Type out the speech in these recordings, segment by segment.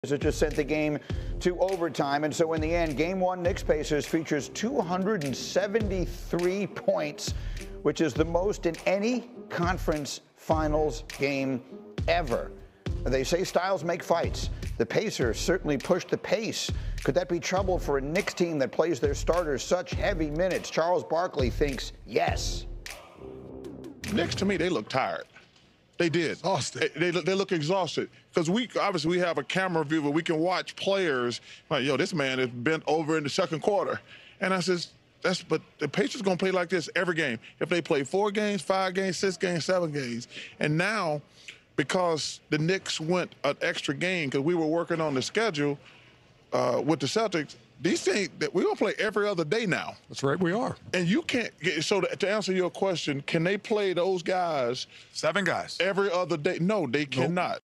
It just sent the game to overtime. And so in the end, game one, Knicks Pacers features 273 points, which is the most in any conference finals game ever. They say styles make fights. The Pacers certainly pushed the pace. Could that be trouble for a Knicks team that plays their starters such heavy minutes? Charles Barkley thinks yes. Knicks, to me, they look tired. They did. Exhausted. They look exhausted. Because obviously we have a camera view where we can watch players like, yo, this man is bent over in the second quarter. And I says, but the Patriots going to play like this every game. If they play 4 games, 5 games, 6 games, 7 games. And now, because the Knicks went an extra game because we were working on the schedule with the Celtics, these things that we're going to play every other day now. That's right, we are. And you can't get, so to answer your question, can they play those guys? 7 guys. Every other day? No, they cannot.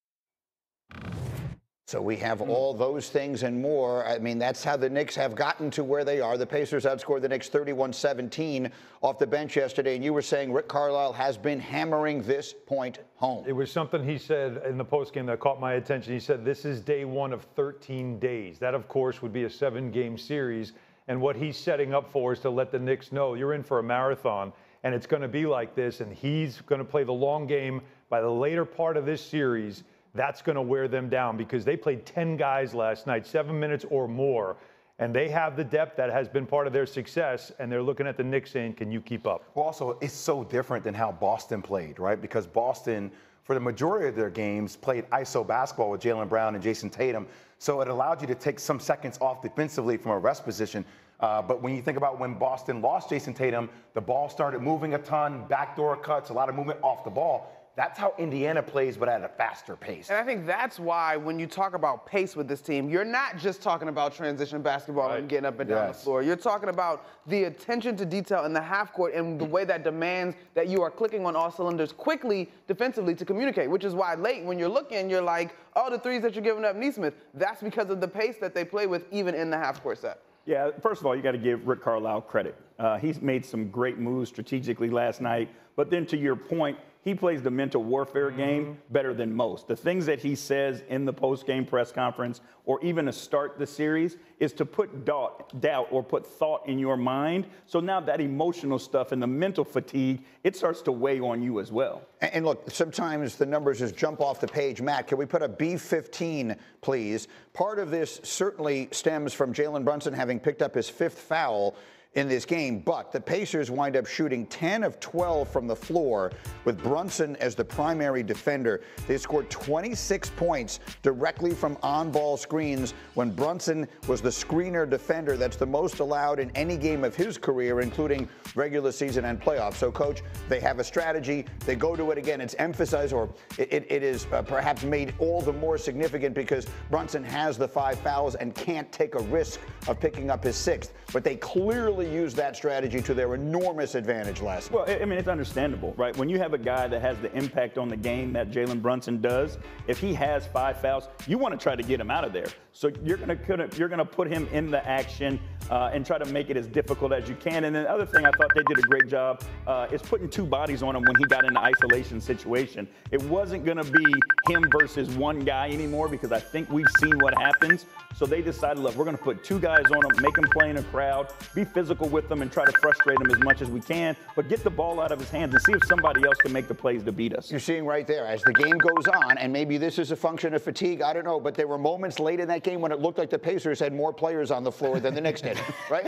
So we have all those things and more. I mean, that's how the Knicks have gotten to where they are. The Pacers outscored the Knicks 31-17 off the bench yesterday. And you were saying Rick Carlisle has been hammering this point home. It was something he said in the postgame that caught my attention. He said, this is day 1 of 13 days. That, of course, would be a 7-game series. And what he's setting up for is to let the Knicks know you're in for a marathon. And it's going to be like this. And he's going to play the long game by the later part of this series. That's going to wear them down because they played 10 guys last night, 7 minutes or more, and they have the depth that has been part of their success, and they're looking at the Knicks saying, can you keep up? Well, also, it's so different than how Boston played, right? Because Boston, for the majority of their games, played ISO basketball with Jaylen Brown and Jason Tatum, so it allowed you to take some seconds off defensively from a rest position. But when you think about when Boston lost Jason Tatum, the ball started moving a ton, backdoor cuts, a lot of movement off the ball. That's how Indiana plays, but at a faster pace. And I think that's why when you talk about pace with this team, you're not just talking about transition basketball and getting up and down the floor. You're talking about the attention to detail in the half court and the way that demands that you are clicking on all cylinders quickly defensively to communicate, which is why late when you're looking, you're like, oh, the threes that you're giving up, Nesmith, that's because of the pace that they play with even in the half court set. Yeah, first of all, you got to give Rick Carlisle credit. He's made some great moves strategically last night. But then to your point, he plays the mental warfare game better than most. The things that he says in the post-game press conference or even to start the series is to put doubt or put thought in your mind. So now that emotional stuff and the mental fatigue, it starts to weigh on you as well. And look, sometimes the numbers just jump off the page. Matt, can we put a B15, please? Part of this certainly stems from Jalen Brunson having picked up his 5th foul in this game, but the Pacers wind up shooting 10 of 12 from the floor with Brunson as the primary defender. They scored 26 points directly from on-ball screens when Brunson was the screener defender. That's the most allowed in any game of his career, including regular season and playoffs. So, Coach, they have a strategy. They go to it again. It's emphasized, or it is perhaps made all the more significant because Brunson has the 5 fouls and can't take a risk of picking up his 6th. But they clearly used that strategy to their enormous advantage last night. Well, I mean, it's understandable, right? When you have a guy that has the impact on the game that Jalen Brunson does, if he has 5 fouls, you want to try to get him out of there. So you're gonna put him in the action and try to make it as difficult as you can. And then the other thing I thought they did a great job is putting 2 bodies on him when he got in the isolation situation. It wasn't going to be him versus 1 guy anymore because I think we've seen what happens. So they decided, look, we're going to put 2 guys on him, make him play in a crowd, be physical with them and try to frustrate him as much as we can, but get the ball out of his hands and see if somebody else can make the plays to beat us. You're seeing right there, as the game goes on, and maybe this is a function of fatigue, I don't know, but there were moments late in that game when it looked like the Pacers had more players on the floor than the Knicks did, right?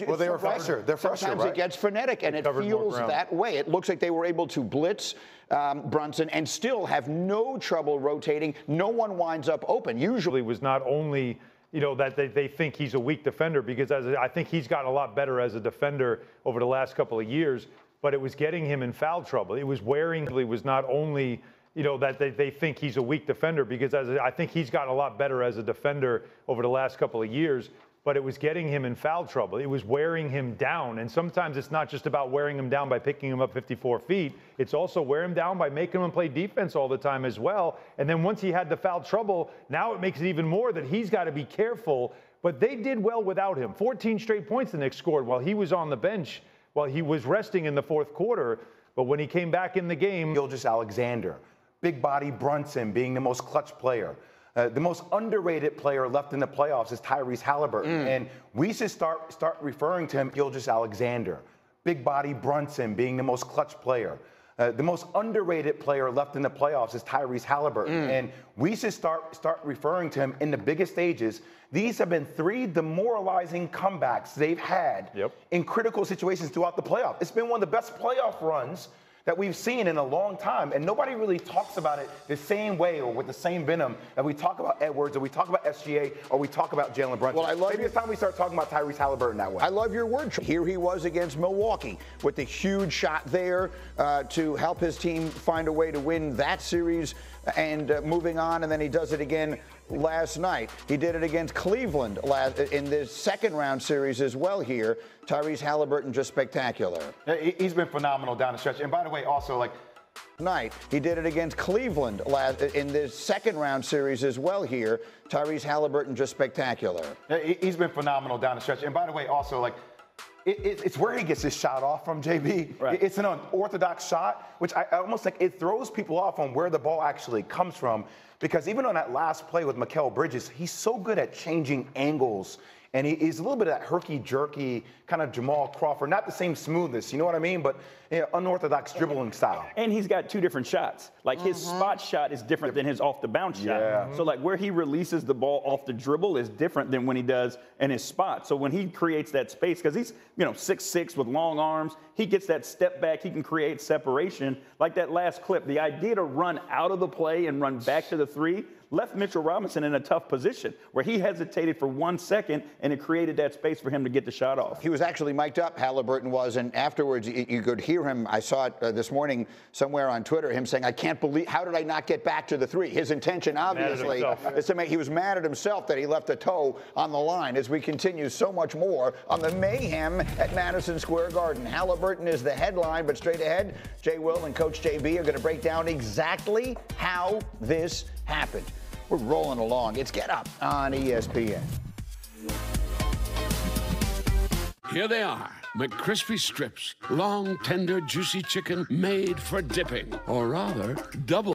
Well, they were fresher. They're fresher, Sometimes it gets frenetic, and it feels that way. It looks like they were able to blitz Brunson and still have no trouble rotating. No one winds up open. Usually it was not only that they think he's a weak defender, because I think he's gotten a lot better as a defender over the last couple of years, but it was getting him in foul trouble. It was wearing. It was not only that they think he's a weak defender, because I think he's gotten a lot better as a defender over the last couple of years, but it was getting him in foul trouble. It was wearing him down. And sometimes it's not just about wearing him down by picking him up 54 feet. It's also wear him down by making him play defense all the time as well. And then once he had the foul trouble, now it makes it even more that he's got to be careful. But they did well without him. 14 straight points the Knicks scored while he was on the bench, while he was resting in the 4th quarter. But when he came back in the game, Gilgeous-Alexander, big body Brunson being the most clutch player. The most underrated player left in the playoffs is Tyrese Halliburton, and we should start referring to him Gilgeous Alexander, big body Brunson being the most clutch player. The most underrated player left in the playoffs is Tyrese Halliburton, and we should start referring to him in the biggest stages. These have been 3 demoralizing comebacks they've had in critical situations throughout the playoff. It's been one of the best playoff runs that we've seen in a long time, and nobody really talks about it the same way or with the same venom that we talk about Edwards or we talk about SGA or we talk about Jalen Brunson. Well, maybe it's time we start talking about Tyrese Halliburton that way. I love your word. Here he was against Milwaukee with the huge shot there to help his team find a way to win that series and moving on, and then he does it again last night. He did it against Cleveland in the second round series as well here. Tyrese Halliburton just spectacular. He's been phenomenal down the stretch. And by the way, also, like, night, he did it against Cleveland in the second round series as well here. Tyrese Halliburton just spectacular. He's been phenomenal down the stretch. And by the way, also, like, it's where he gets his shot off from, JB. Right. It's an unorthodox shot, which I almost think it throws people off on where the ball actually comes from. Because even on that last play with Mikal Bridges, he's so good at changing angles. And he's a little bit of that herky-jerky kind of Jamal Crawford. Not the same smoothness, you know what I mean? But unorthodox dribbling style. And he's got 2 different shots. Like his spot shot is different than his off-the-bounce shot. So like where he releases the ball off the dribble is different than when he does in his spot. So when he creates that space, because he's 6'6" with long arms, he gets that step back, he can create separation. Like that last clip, the idea to run out of the play and run back to the 3 left Mitchell Robinson in a tough position where he hesitated for 1 second and it created that space for him to get the shot off. He was actually mic'd up, Halliburton was, and afterwards you could hear him. I saw it this morning somewhere on Twitter, him saying, I can't believe, how did I not get back to the 3? His intention, obviously, is to make, he was mad at himself that he left a toe on the line. As we continue so much more on the mayhem at Madison Square Garden. Halliburton is the headline, but straight ahead, Jay Will and Coach JB are going to break down exactly how this happened. We're rolling along. It's Get Up on ESPN. Here they are, McCrispy strips, long, tender, juicy chicken made for dipping, or rather, double.